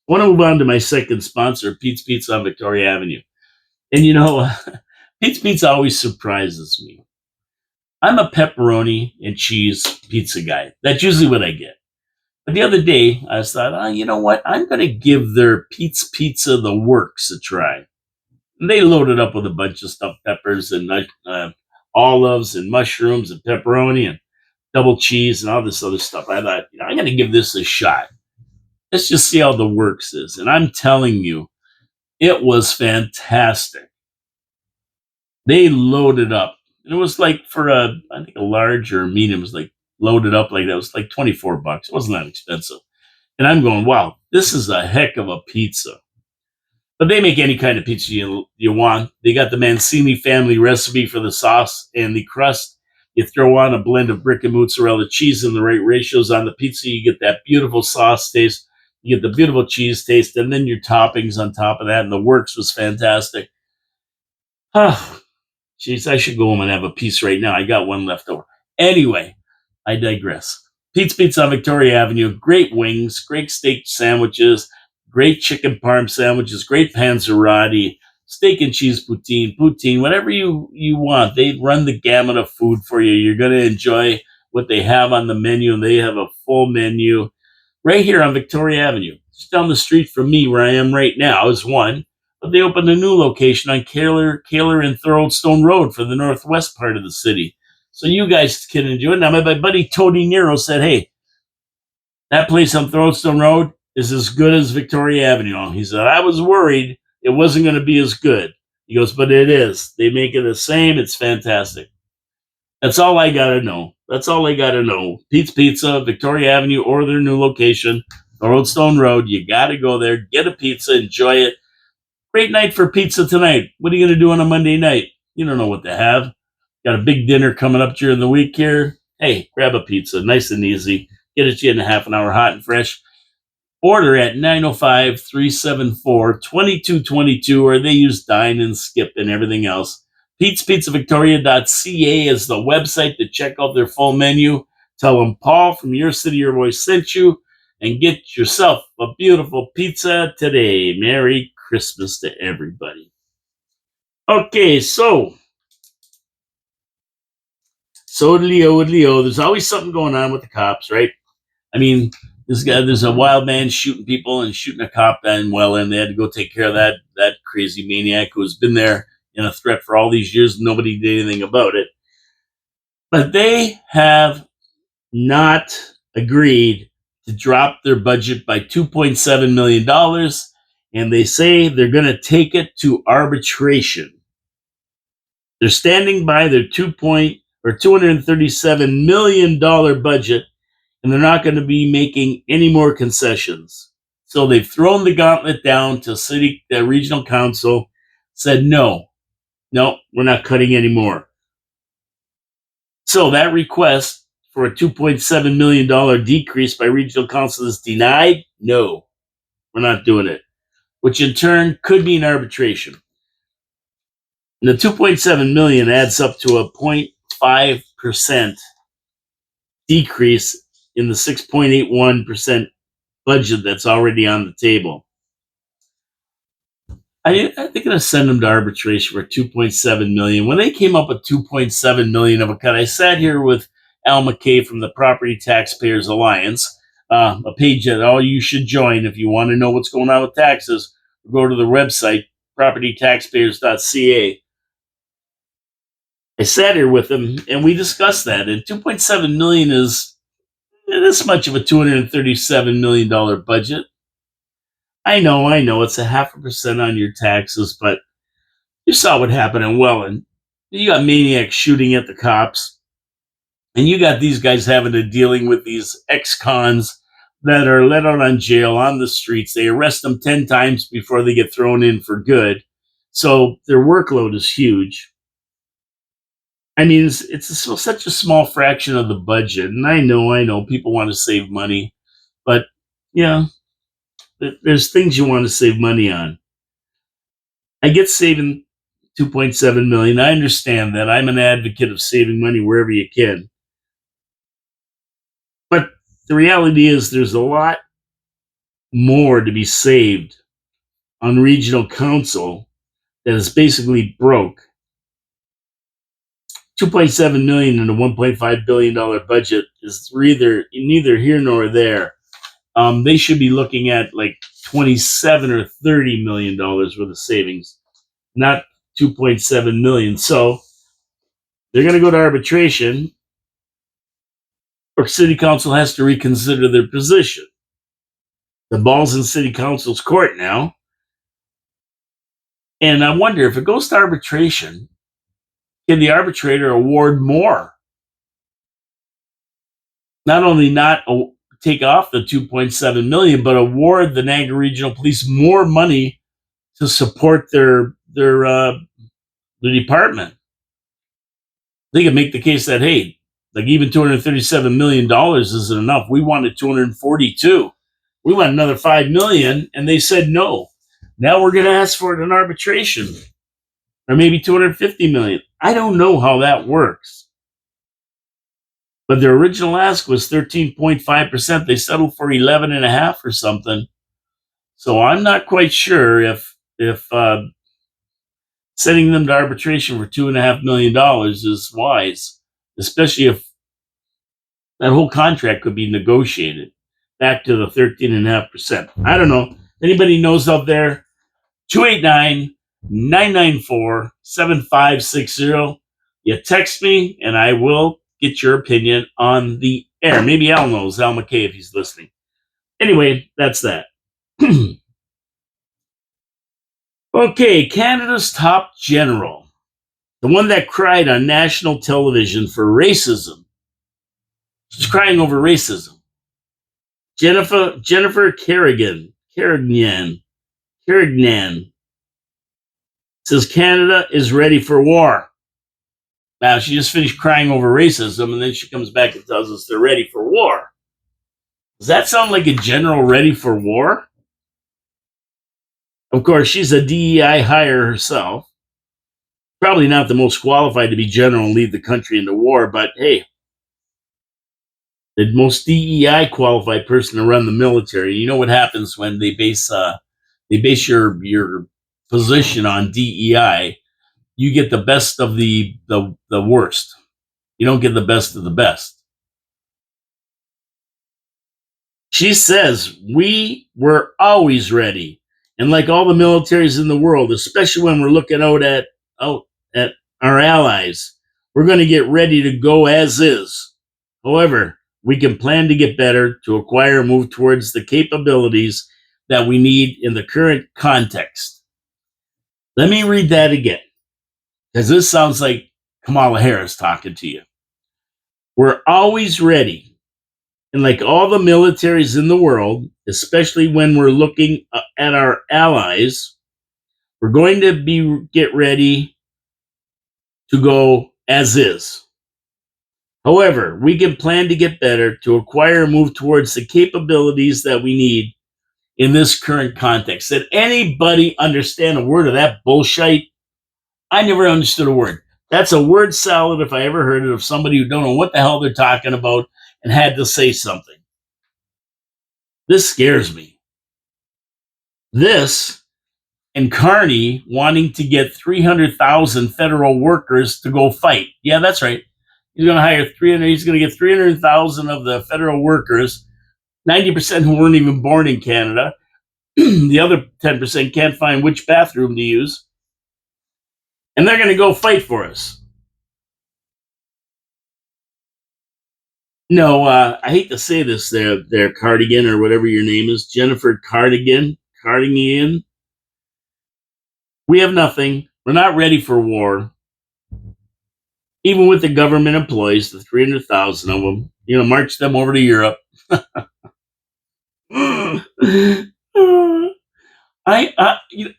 I want to move on to my second sponsor, Pete's Pizza on Victoria Avenue. And, Pete's Pizza always surprises me. I'm a pepperoni and cheese pizza guy. That's usually what I get. But the other day, I thought, you know what? I'm going to give their Pete's Pizza the works a try. And they loaded up with a bunch of stuffed peppers and olives and mushrooms and pepperoni and double cheese and all this other stuff. I thought, I'm going to give this a shot. Let's just see how the works is. And I'm telling you, it was fantastic. They loaded up. And it was like for I think a large or a medium was like loaded up like that. It was like $24. It wasn't that expensive. And I'm going, wow, this is a heck of a pizza. But they make any kind of pizza you want. They got the Mancini family recipe for the sauce and the crust. You throw on a blend of brick and mozzarella cheese in the right ratios on the pizza. You get that beautiful sauce taste. You get the beautiful cheese taste. And then your toppings on top of that. And the works was fantastic. Jeez, I should go home and have a piece right now. I got one left over. Anyway, I digress. Pete's Pizza on Victoria Avenue. Great wings, great steak sandwiches, great chicken parm sandwiches, great panzerotti, steak and cheese poutine, whatever you want. They run the gamut of food for you. You're going to enjoy what they have on the menu, and they have a full menu right here on Victoria Avenue. Just down the street from me where I am right now is one. But they opened a new location on Kaler and Thoroldstone Road for the northwest part of the city. So you guys can enjoy it. Now, my buddy Tony Nero said, hey, that place on Thoroldstone Road is as good as Victoria Avenue. He said, I was worried it wasn't going to be as good. He goes, but it is. They make it the same. It's fantastic. That's all I got to know. That's all I got to know. Pete's Pizza, Victoria Avenue, or their new location, Thoroldstone Road. You got to go there, get a pizza, enjoy it. Great night for pizza tonight. What are you going to do on a Monday night? You don't know what to have. Got a big dinner coming up during the week here. Hey, grab a pizza. Nice and easy. Get it to you in a half an hour, hot and fresh. Order at 905-374-2222, or they use Dine and Skip and everything else. Pete'sPizzaVictoria.ca is the website to check out their full menu. Tell them Paul from Your City, Your Voice sent you, and get yourself a beautiful pizza today. Merry Christmas to everybody. Okay, so Leo, there's always something going on with the cops, right? I mean, there's a wild man shooting people and shooting a cop, and they had to go take care of that crazy maniac who's been there in a threat for all these years. Nobody did anything about it. But they have not agreed to drop their budget by $2.7 million. And they say they're going to take it to arbitration. They're standing by their $237 million budget, and they're not going to be making any more concessions. So they've thrown the gauntlet down to the regional council, said, no, we're not cutting any more. So that request for a $2.7 million decrease by regional council is denied. No, we're not doing it, which in turn could mean arbitration. And the $2.7 million adds up to a 0.5% decrease in the 6.81% budget that's already on the table. I think they're going to send them to arbitration for $2.7 million. When they came up with $2.7 million of a cut, I sat here with Al McKay from the Property Taxpayers Alliance, a page that all you should join if you want to know what's going on with taxes. Go to the website, propertytaxpayers.ca. I sat here with him, and we discussed that. And $2.7 million is this much of a $237 million budget. I know, it's a 0.5% on your taxes, but you saw what happened in Welland. You got maniacs shooting at the cops, and you got these guys having to dealing with these ex-cons that are let out on jail on the streets. They arrest them 10 times before they get thrown in for good. So their workload is huge. I mean, such a small fraction of the budget, and I know, people want to save money, but yeah, there's things you want to save money on. I get saving 2.7 million. I understand that. I'm an advocate of saving money wherever you can, but the reality is there's a lot more to be saved on regional council that is basically broke. 2.7 million in a 1.5 billion dollar budget is neither here nor there. They should be looking at like 27 or 30 million dollars worth of savings, not 2.7 million. So they're going to go to arbitration, or city council has to reconsider their position. The ball's in city council's court now, and I wonder if it goes to arbitration, can the arbitrator award more? Not only not take off the 2.7 million, but award the Niagara Regional Police more money to support their department. They could make the case that, hey, like even $237 million isn't enough. We wanted 242. We want another 5 million, and they said no. Now we're going to ask for it in arbitration, or maybe 250 million. I don't know how that works. But their original ask was 13.5%. They settled for 11.5% or something. So I'm not quite sure if sending them to arbitration for $2.5 million is wise, especially if that whole contract could be negotiated back to the 13.5%. I don't know. Anybody knows out there? 289-994-7560. You text me and I will get your opinion on the air. Maybe Al knows, Al McKay, if he's listening. Anyway, that's that. Okay, Canada's top general, the one that cried on national television for racism. She's crying over racism. Jennifer Carignan says Canada is ready for war. Now, she just finished crying over racism, and then she comes back and tells us they're ready for war. Does that sound like a general ready for war? Of course, she's a DEI hire herself. Probably not the most qualified to be general and lead the country into war, but hey, the most DEI qualified person to run the military. You know what happens when they base your position on DEI? You get the best of the worst. You don't get the best of the best. She says we were always ready, and like all the militaries in the world, especially when we're looking out at our allies, we're going to get ready to go as is. However, we can plan to get better, to acquire and move towards the capabilities that we need in the current context. Let me read that again, because this sounds like Kamala Harris talking to you. We're always ready. And like all the militaries in the world, especially when we're looking at our allies, we're going to get ready to go as is. However, we can plan to get better, to acquire and move towards the capabilities that we need in this current context. Did anybody understand a word of that bullshit? I never understood a word. That's a word salad if I ever heard it, of somebody who don't know what the hell they're talking about and had to say something. This scares me. This and Carney wanting to get 300,000 federal workers to go fight. Yeah, that's right. He's going to hire 300. He's going to get 300,000 of the federal workers, 90% who weren't even born in Canada. The other 10% can't find which bathroom to use. And they're going to go fight for us. No, I hate to say this there, Cardigan, or whatever your name is, Jennifer Cardigan. carting you in. We have nothing. We're not ready for war. Even with the government employees, the 300,000 of them, march them over to Europe.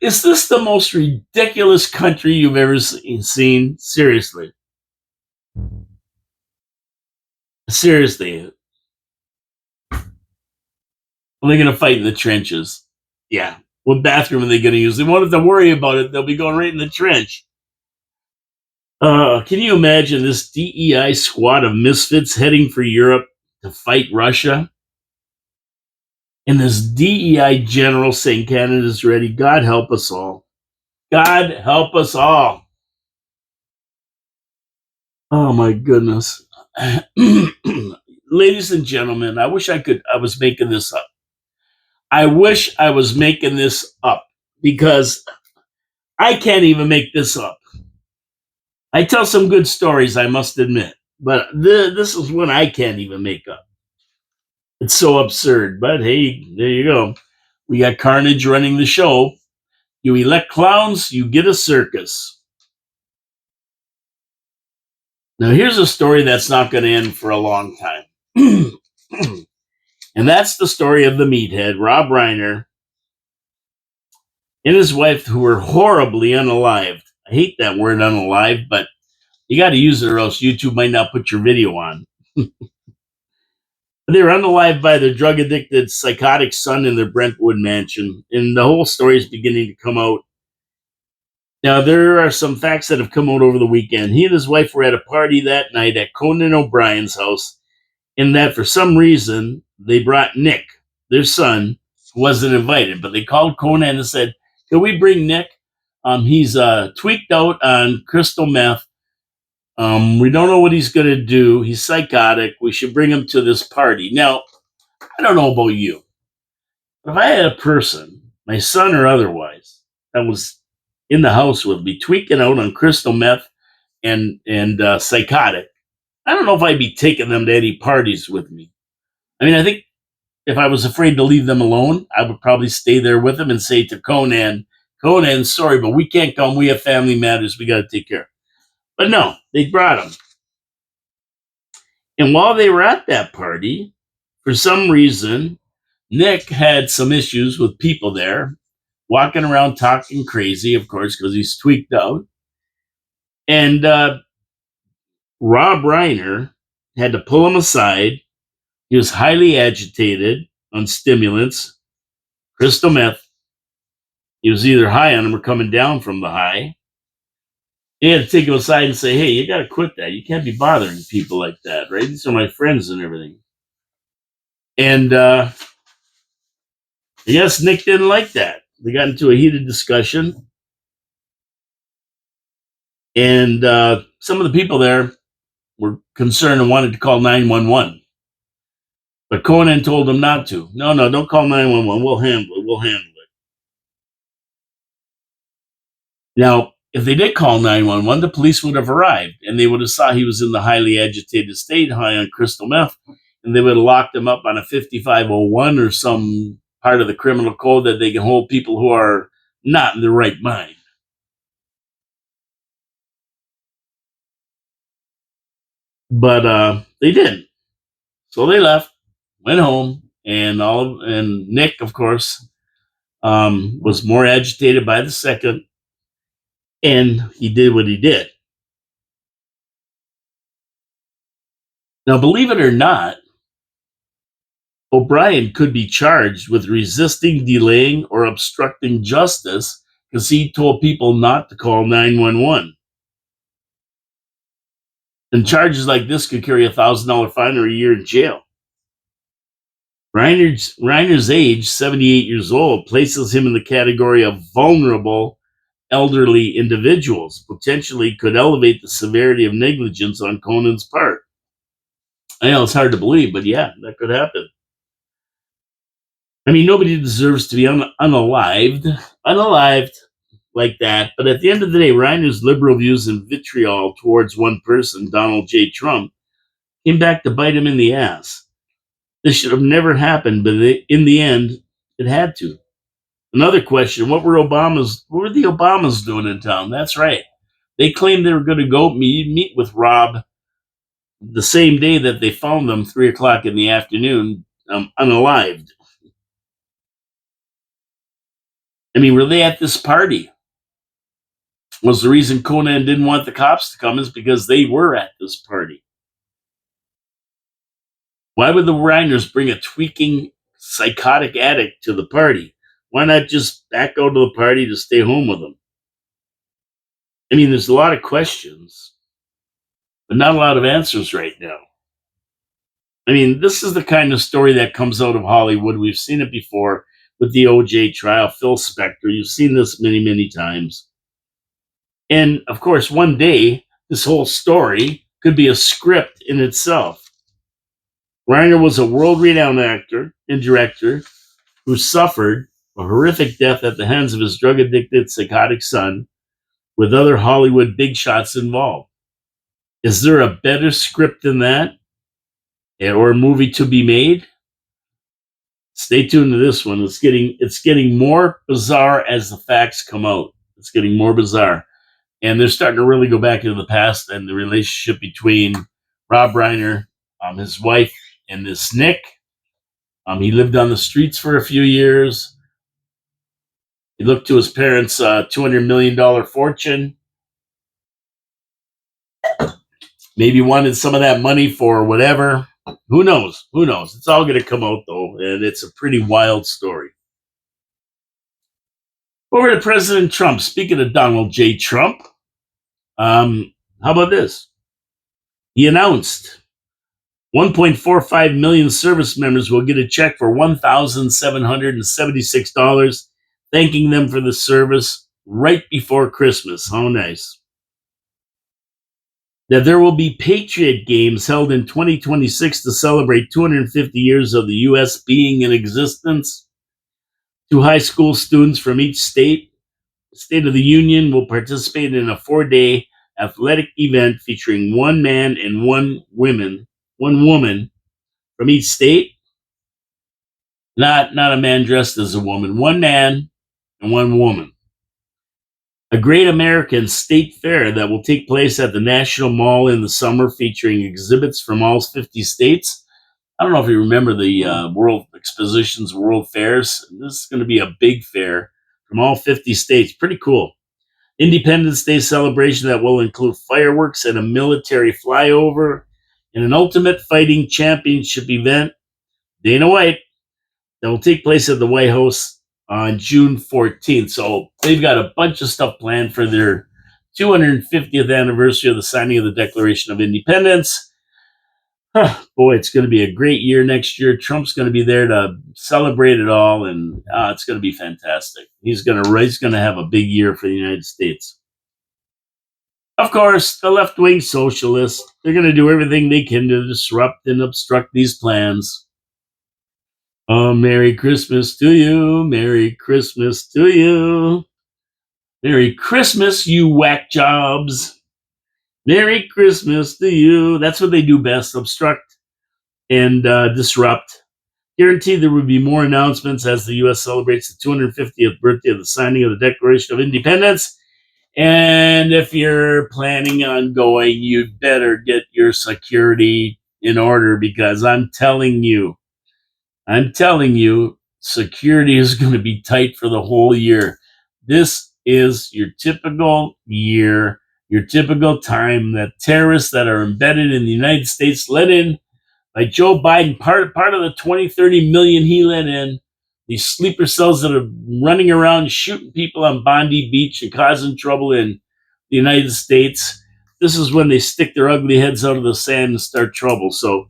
Is this the most ridiculous country you've ever seen? Seriously. Seriously. Are they going to fight in the trenches? Yeah. What bathroom are they going to use? They won't have to worry about it. They'll be going right in the trench. Can you imagine this DEI squad of misfits heading for Europe to fight Russia? And this DEI general saying Canada's ready. God help us all. God help us all. Oh my goodness. Ladies and gentlemen, I wish I was making this up. I wish I was making this up because I can't even make this up. I tell some good stories, I must admit, but this is one I can't even make up. It's so absurd, but hey, there you go. We got Carnage running the show. You elect clowns, you get a circus. Now, here's a story that's not going to end for a long time. And that's the story of the meathead, Rob Reiner, and his wife, who were horribly unalived. I hate that word, unalived, but you got to use it or else YouTube might not put your video on. They were unalived by their drug-addicted, psychotic son in their Brentwood mansion, and the whole story is beginning to come out. Now, there are some facts that have come out over the weekend. He and his wife were at a party that night at Conan O'Brien's house, and that for some reason, they brought Nick, their son, who wasn't invited, but they called Conan and said, can we bring Nick? He's tweaked out on crystal meth. We don't know what he's going to do. He's psychotic. We should bring him to this party. Now, I don't know about you, but if I had a person, my son or otherwise, that was in the house with me, tweaking out on crystal meth and psychotic, I don't know if I'd be taking them to any parties with me. I mean, I think if I was afraid to leave them alone, I would probably stay there with them and say to Conan, sorry, but we can't come. We have family matters we got to take care of. But no, they brought him. And while they were at that party, for some reason, Nick had some issues with people there, walking around talking crazy, of course, because he's tweaked out. And Rob Reiner had to pull him aside. He was highly agitated on stimulants, crystal meth. He was either high on them or coming down from the high. He had to take him aside and say, hey, you got to quit that. You can't be bothering people like that, right? These are my friends and everything. And yes, Nick didn't like that. They got into a heated discussion. And some of the people there were concerned and wanted to call 911. But Conan told them not to. No, don't call 911. We'll handle it. Now, if they did call 911, the police would have arrived, and they would have saw he was in the highly agitated state, high on crystal meth, and they would have locked him up on a 5501 or some part of the criminal code that they can hold people who are not in their right mind. But they didn't. So they left, went home, and Nick, of course, was more agitated by the second, and he did what he did. Now, believe it or not, O'Brien could be charged with resisting, delaying, or obstructing justice because he told people not to call 911. And charges like this could carry a $1,000 fine or a year in jail. Reiner's age, 78 years old, places him in the category of vulnerable elderly individuals, potentially could elevate the severity of negligence on Conan's part. I know it's hard to believe, but yeah, that could happen. I mean, nobody deserves to be unalived like that. But at the end of the day, Reiner's liberal views and vitriol towards one person, Donald J. Trump, came back to bite him in the ass. This should have never happened, but in the end, it had to. Another question: What were the Obamas doing in town? That's right. They claimed they were going to go meet with Rob the same day that they found them, 3 o'clock in the afternoon, unalived. I mean, were they at this party? Was the reason Conan didn't want the cops to come is because they were at this party? Why would the Reiners bring a tweaking, psychotic addict to the party? Why not just back out to the party to stay home with them? I mean, there's a lot of questions, but not a lot of answers right now. I mean, this is the kind of story that comes out of Hollywood. We've seen it before with the OJ trial, Phil Spector. You've seen this many, many times. And of course, one day, this whole story could be a script in itself. Reiner was a world renowned actor and director who suffered a horrific death at the hands of his drug addicted, psychotic son, with other Hollywood big shots involved. Is there a better script than that? Or a movie to be made? Stay tuned to this one. It's getting more bizarre as the facts come out. It's getting more bizarre. And they're starting to really go back into the past and the relationship between Rob Reiner, his wife, and this Nick. He lived on the streets for a few years. He looked to his parents' $200 million fortune. Maybe wanted some of that money for whatever. Who knows? Who knows? It's all going to come out, though, and it's a pretty wild story. Over to President Trump. Speaking of Donald J. Trump, how about this? He announced 1.45 million service members will get a check for $1,776, thanking them for the service right before Christmas. How nice. That there will be Patriot Games held in 2026 to celebrate 250 years of the U.S. being in existence. 2 high school students from each state, State of the Union, will participate in a 4-day athletic event featuring 1 man and 1 woman from each state. Not a man dressed as a woman. 1 man and 1 woman. A Great American State Fair that will take place at the National Mall in the summer, featuring exhibits from all 50 states. I don't know if you remember the World Expositions, World Fairs. This is going to be a big fair from all 50 states. Pretty cool. Independence Day celebration that will include fireworks and a military flyover, and an Ultimate Fighting Championship event, Dana White, that will take place at the White House on June 14th. So they've got a bunch of stuff planned for their 250th anniversary of the signing of the Declaration of Independence. Boy, it's going to be a great year next year. Trump's going to be there to celebrate it all, and it's going to be fantastic. He's going to have a big year for the United States. Of course, the left-wing socialists, they're going to do everything they can to disrupt and obstruct these plans. Oh, Merry Christmas to you. Merry Christmas to you. Merry Christmas, you whack jobs. Merry Christmas to you. That's what they do best, obstruct and disrupt. Guaranteed there will be more announcements as the U.S. celebrates the 250th birthday of the signing of the Declaration of Independence. And if you're planning on going, you'd better get your security in order, because I'm telling you, security is going to be tight for the whole year. This is your typical year, your typical time that terrorists that are embedded in the United States let in, like Joe Biden, part of the 20, 30 million he let in, these sleeper cells that are running around shooting people on Bondi Beach and causing trouble in the United States. This is when they stick their ugly heads out of the sand and start trouble. So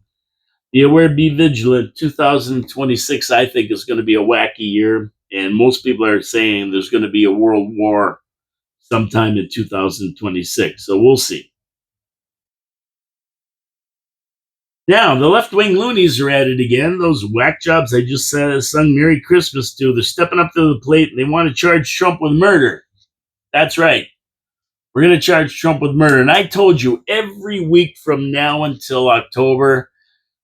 be aware, be vigilant. 2026, I think, is going to be a wacky year. And most people are saying there's going to be a world war sometime in 2026. So we'll see. Now, the left-wing loonies are at it again. Those whack jobs I just sung Merry Christmas to, they're stepping up to the plate, and they want to charge Trump with murder. That's right. We're going to charge Trump with murder. And I told you, every week from now until October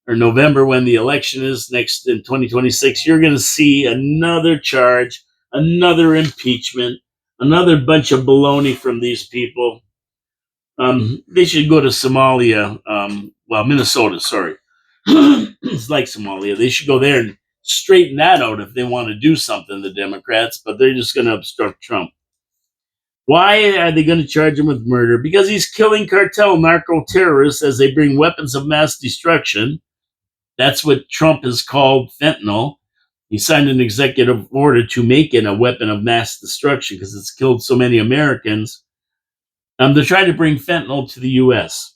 or November, when the election is next in 2026, you're going to see another charge another impeachment, another bunch of baloney from these people. They should go to Somalia. Minnesota, sorry. It's like Somalia. They should go there and straighten that out if they want to do something, the Democrats, but they're just going to obstruct Trump. Why are they going to charge him with murder? Because he's killing cartel narco terrorists as they bring weapons of mass destruction. That's what Trump has called fentanyl. He signed an executive order to make it a weapon of mass destruction because it's killed so many Americans. They're trying to bring fentanyl to the U.S.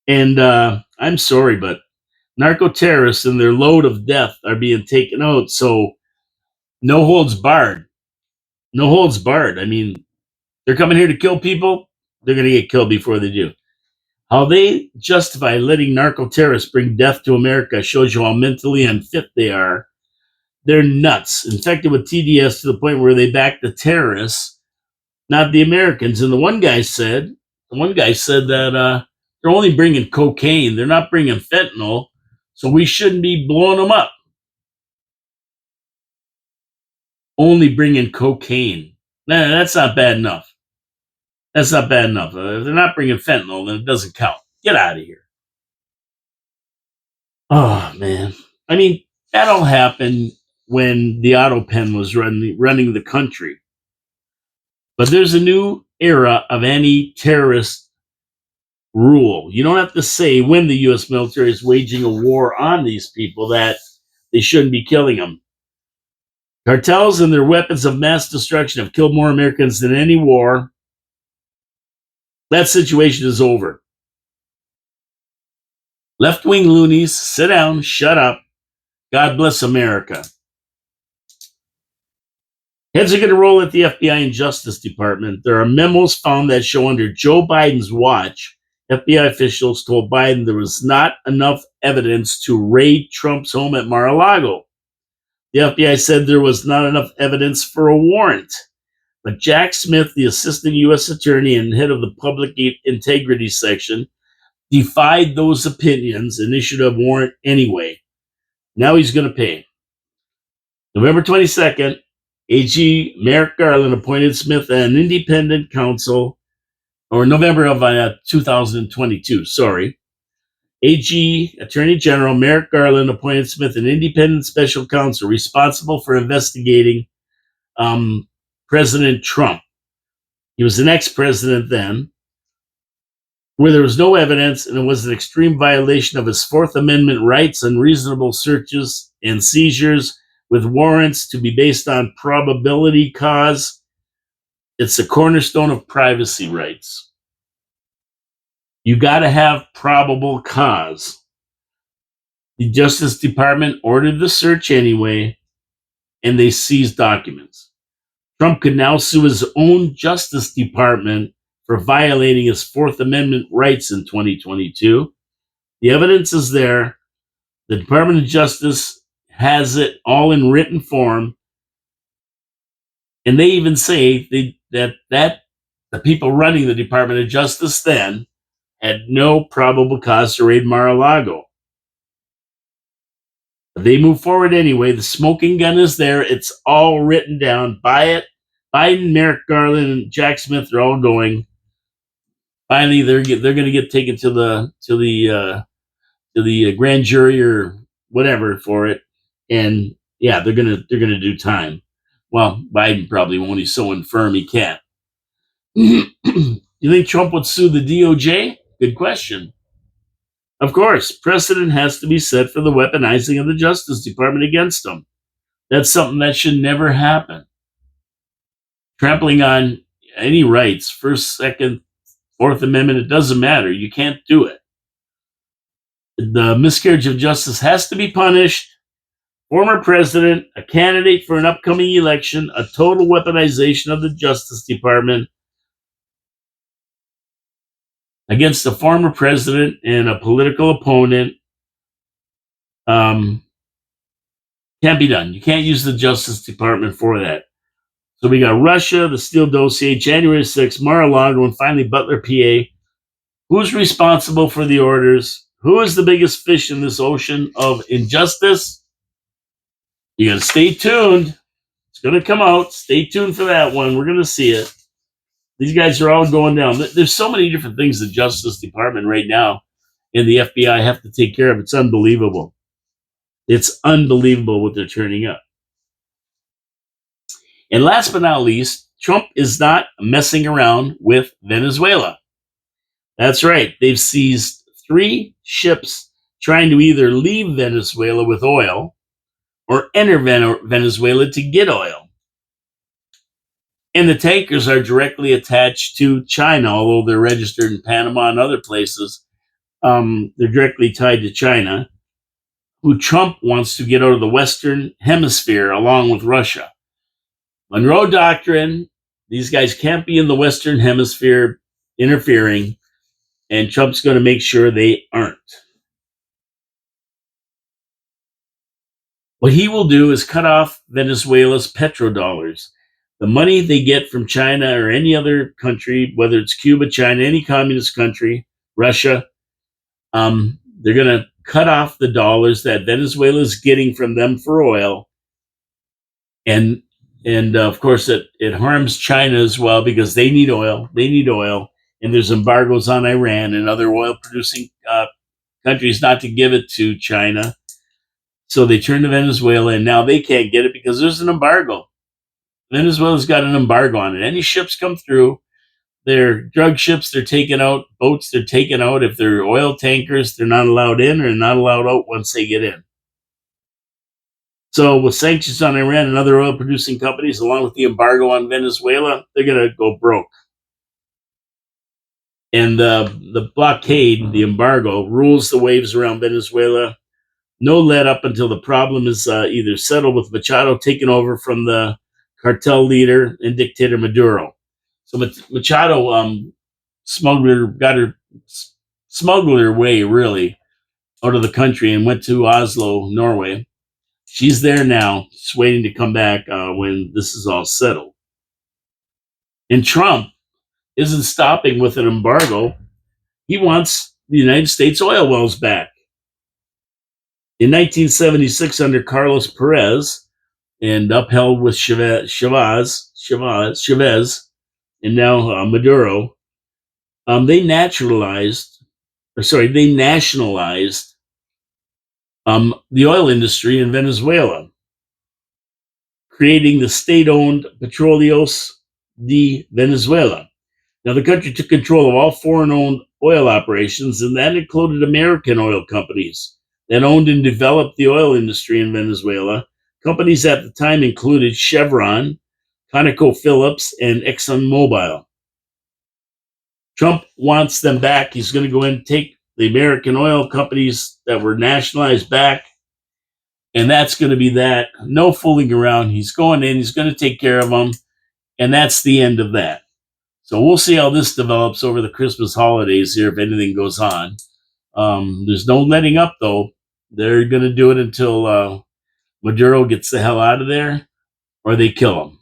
And I'm sorry, but narco terrorists and their load of death are being taken out. So no holds barred. No holds barred. I mean, they're coming here to kill people. They're going to get killed before they do. How they justify letting narco terrorists bring death to America shows you how mentally unfit they are. They're nuts, infected with TDS to the point where they back the terrorists, not the Americans. And the one guy said that they're only bringing cocaine. They're not bringing fentanyl, so we shouldn't be blowing them up. Only bringing cocaine. Nah, that's not bad enough. That's not bad enough. If they're not bringing fentanyl, then it doesn't count. Get out of here. Oh, man. I mean, that all happened when the auto pen was running the country. But there's a new era of anti-terrorist rule. You don't have to say when the U.S. military is waging a war on these people that they shouldn't be killing them. Cartels and their weapons of mass destruction have killed more Americans than any war. That situation is over. Left-wing loonies, sit down, shut up. God bless America. Heads are going to roll at the FBI and Justice Department. There are memos found that show under Joe Biden's watch, FBI officials told Biden there was not enough evidence to raid Trump's home at Mar-a-Lago. The FBI said there was not enough evidence for a warrant. But Jack Smith, the assistant U.S. attorney and head of the public integrity section, defied those opinions and issued a warrant anyway. Now he's going to pay. November 22nd, AG Merrick Garland appointed Smith an independent counsel, or November of 2022, sorry. AG Attorney General Merrick Garland appointed Smith an independent special counsel responsible for investigating President Trump. He was an ex-president then, where there was no evidence and it was an extreme violation of his Fourth Amendment rights, unreasonable searches and seizures with warrants to be based on probability cause. It's a cornerstone of privacy rights. You got to have probable cause. The Justice Department ordered the search anyway, and they seized documents. Trump could now sue his own Justice Department for violating his Fourth Amendment rights in 2022. The evidence is there. The Department of Justice has it all in written form. And they even say that the people running the Department of Justice then had no probable cause to raid Mar-a-Lago. They move forward anyway. The smoking gun is there. It's all written down. Buy it. Biden, Merrick Garland, and Jack Smith are all going. Finally, they're going to get taken to the grand jury or whatever for it, and yeah, they're gonna do time. Well, Biden probably won't. He's so infirm he can't. You think Trump would sue the DOJ? Good question. Of course, precedent has to be set for the weaponizing of the Justice Department against him. That's something that should never happen. Trampling on any rights, First, Second, Fourth Amendment, it doesn't matter. You can't do it. The miscarriage of justice has to be punished. Former president, a candidate for an upcoming election, a total weaponization of the Justice Department against a former president and a political opponent can't be done. You can't use the Justice Department for that. So we got Russia, the Steele dossier, January 6th, Mar-a-Lago, and finally Butler, PA. Who's responsible for the orders? Who is the biggest fish in this ocean of injustice? You got to stay tuned. It's going to come out. Stay tuned for that one. We're going to see it. These guys are all going down. There's so many different things the Justice Department right now and the FBI have to take care of. It's unbelievable. It's unbelievable what they're turning up. And last but not least, Trump is not messing around with Venezuela. That's right. They've seized 3 ships trying to either leave Venezuela with oil or enter Venezuela to get oil. And the tankers are directly attached to China, although they're registered in Panama and other places. They're directly tied to China, who Trump wants to get out of the Western Hemisphere along with Russia. Monroe Doctrine, these guys can't be in the Western Hemisphere interfering, and Trump's going to make sure they aren't. What he will do is cut off Venezuela's petrodollars. The money they get from China or any other country, whether it's Cuba, China, any communist country, Russia, they're going to cut off the dollars that Venezuela is getting from them for oil. And of course, it harms China as well because they need oil. They need oil. And there's embargoes on Iran and other oil-producing countries not to give it to China. So they turn to Venezuela, and now they can't get it because there's an embargo. Venezuela's got an embargo on it. Any ships come through, they're drug ships, they're taken out. Boats, they're taken out. If they're oil tankers, they're not allowed in or not allowed out once they get in. So with sanctions on Iran and other oil-producing companies, along with the embargo on Venezuela, they're going to go broke. And the blockade, the embargo, rules the waves around Venezuela. No let up until the problem is either settled with Machado taking over from the cartel leader and dictator Maduro. So Machado smuggled her way, really, out of the country and went to Oslo, Norway. She's there now, just waiting to come back when this is all settled. And Trump isn't stopping with an embargo. He wants the United States oil wells back. In 1976, under Carlos Perez, and upheld with Chavez, and now Maduro, they nationalized the oil industry in Venezuela, creating the state-owned Petróleos de Venezuela. Now, the country took control of all foreign-owned oil operations, and that included American oil companies that owned and developed the oil industry in Venezuela. Companies at the time included Chevron, ConocoPhillips, and ExxonMobil. Trump wants them back. He's going to go in and take the American oil companies that were nationalized back, and that's going to be that. No fooling around. He's going in. He's going to take care of them, and that's the end of that. So we'll see how this develops over the Christmas holidays here, if anything goes on. There's no letting up, though. They're going to do it until Maduro gets the hell out of there, or they kill him.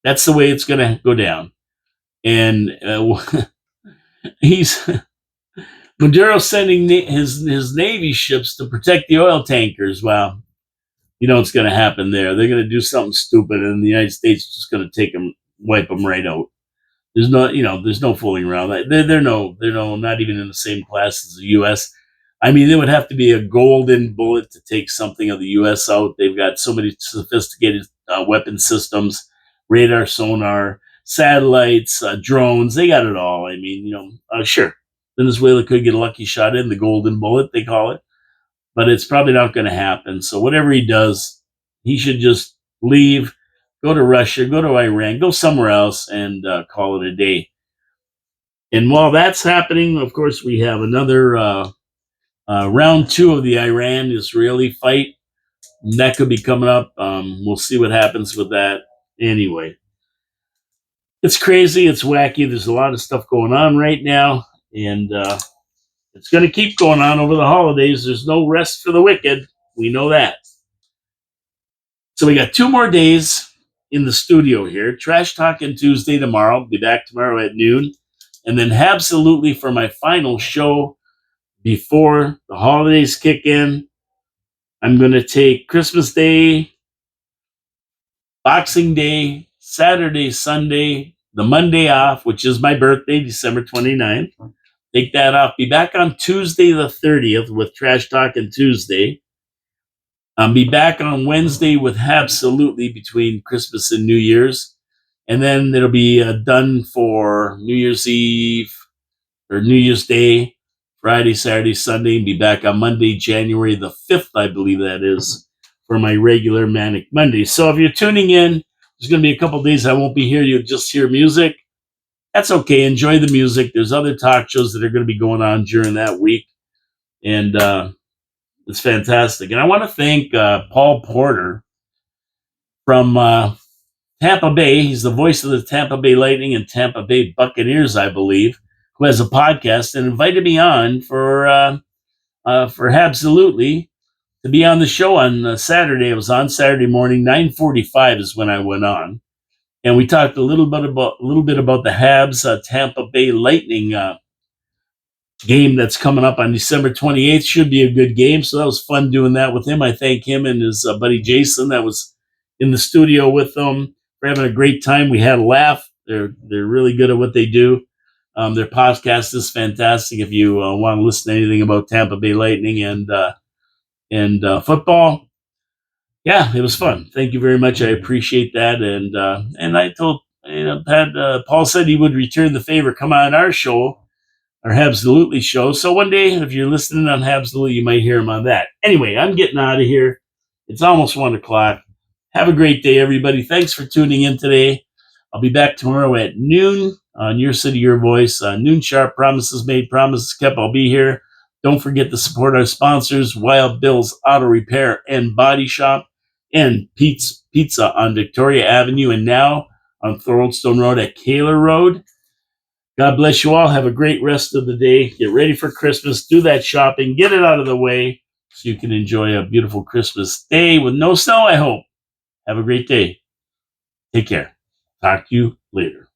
That's the way it's going to go down. And he's Maduro sending his Navy ships to protect the oil tankers. Well, you know what's going to happen there. They're going to do something stupid, and the United States is just going to wipe them right out. There's no fooling around. They're not even in the same class as the U.S. I mean, there would have to be a golden bullet to take something of the U.S. out. They've got so many sophisticated weapon systems, radar, sonar, satellites, drones. They got it all. I mean, sure, Venezuela could get a lucky shot in the golden bullet, they call it, but it's probably not going to happen. So whatever he does, he should just leave, go to Russia, go to Iran, go somewhere else, and call it a day. And while that's happening, of course, we have another round 2 of the Iran-Israeli fight. That could be coming up. We'll see what happens with that. Anyway, it's crazy. It's wacky. There's a lot of stuff going on right now, and it's going to keep going on over the holidays. There's no rest for the wicked. We know that. So we got 2 more days in the studio here. Trash Talking Tuesday tomorrow. I'll be back tomorrow at noon. And then absolutely for my final show before the holidays kick in, I'm going to take Christmas Day Boxing Day, Saturday, Sunday, the Monday off, which is my birthday, December 29th. Take that off. Be back on Tuesday the 30th with Trash Talking Tuesday. Be back on Wednesday with Absolutely between Christmas and New Year's. And then it'll be done for New Year's Eve or New Year's Day, Friday, Saturday, Sunday, and be back on Monday, January the 5th, I believe that is, for my regular Manic Monday. So if you're tuning in, there's going to be a couple days I won't be here. You'll just hear music. That's okay. Enjoy the music. There's other talk shows that are going to be going on during that week. And it's fantastic. And I want to thank Paul Porter from Tampa Bay. He's the voice of the Tampa Bay Lightning and Tampa Bay Buccaneers, I believe, who has a podcast and invited me on for Absolutely to be on the show on Saturday. It was on Saturday morning, 9:45 is when I went on, and we talked a little bit about the Habs Tampa Bay Lightning game that's coming up on December 28th. Should be a good game. So that was fun doing that with him. I thank him and his buddy Jason that was in the studio with them. We're having a great time. We had a laugh. They're really good at what they do. Their podcast is fantastic. If you want to listen to anything about Tampa Bay Lightning and football, yeah, it was fun. Thank you very much. I appreciate that. And I told Pat, Paul said he would return the favor, come on our show, our Habsolutely show. So one day, if you're listening on Habsolutely, you might hear him on that. Anyway, I'm getting out of here. It's almost 1:00. Have a great day, everybody. Thanks for tuning in today. I'll be back tomorrow at noon on Your City, Your Voice. Noon sharp, promises made, promises kept. I'll be here. Don't forget to support our sponsors, Wild Bill's Auto Repair and Body Shop, and Pete's Pizza on Victoria Avenue, and now on Thoroldstone Road at Kaler Road. God bless you all. Have a great rest of the day. Get ready for Christmas. Do that shopping. Get it out of the way so you can enjoy a beautiful Christmas day with no snow, I hope. Have a great day. Take care. Talk to you later.